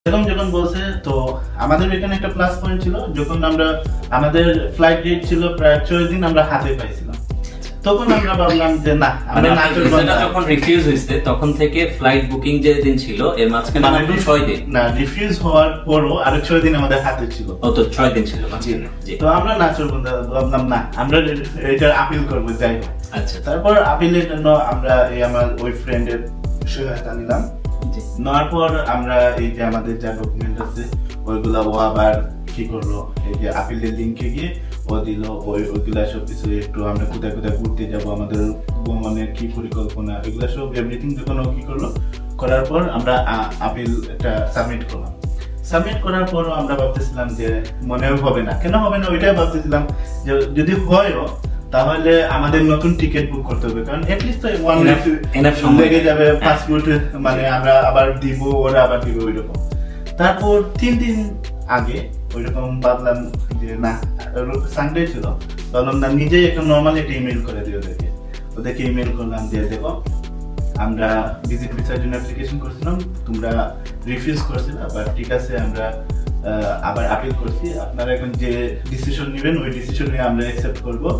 এরকম যখন বলছে তো আমাদের এখানে একটা প্লাস পয়েন্ট ছিল, যখন আমরা আমাদের ফ্লাইট ডেট ছিল প্রায় 6 দিন আমরা হাতে পাইছিলাম, তখন আমরা ভাবলাম যে না আমরা ভিসাটা যখন রিফিউজ হয়েছে তখন থেকে ফ্লাইট বুকিং যে দিন ছিল এর মাঝখানে মানে মাত্র 6 দিন না, রিফিউজ হওয়ার পরও আরো 6 দিন আমাদের হাতে ছিল। ও তো 6 দিন ছিল মাঝখানে। জি তো আমরা নাচর বন্ধু ভাবলাম না আমরা এটা আপিল করবো, যাই হোক। আচ্ছা তারপর আপিলের জন্য আমরা এই আমার ওই ফ্রেন্ডের সহায়তা নিলাম। জি নেওয়ার পর আমরা এই যে আমাদের যা ডকুমেন্ট আছে ওইগুলা ও আবার কি করলো, এই যে আপিলের লিঙ্কে গিয়ে ও দিল ওইগুলা সব কিছু, একটু আমরা কোথায় কোথায় ঘুরতে যাবো, আমাদের ভ্রমণের কি পরিকল্পনা, এগুলা সব এভরিথিং যখন ও কি করলো, করার পর আমরা আপিল একটা সাবমিট করলাম। সাবমিট করার পরও আমরা ভাবতেছিলাম যে মনে হবে না, কেন হবে না ওইটাই ভাবতেছিলাম যে যদি হয়ও তাহলে আমাদের নতুন টিকিট বুক করতে হবে, কারণ এটলিস্ট তো ওয়ান enough সময় লেগে যাবে, পাসপোর্ট মানে আমরা আবার দিব, ওরা আবার দিবে, ওইরকম। তারপর 3 দিন আগে ওইরকম ভাবলাম যে না, সানডে ছিল, ভাবলাম না নিজেই একটা নর্মাল একটা ইমেল করে দিই ওদেরকে ইমেল করলাম যে দেখো আমরা ভিজিট ভিসার জন্য অ্যাপ্লিকেশন করছিলাম, তোমরা রিফিউজ করছিলে, বাট ঠিক আছে আমরা আবার আপিল করছি, আপনারা এখন যে ডিসিশন নেবেন ওই ডিসিশন নিয়ে আমরা অ্যাকসেপ্ট করবো,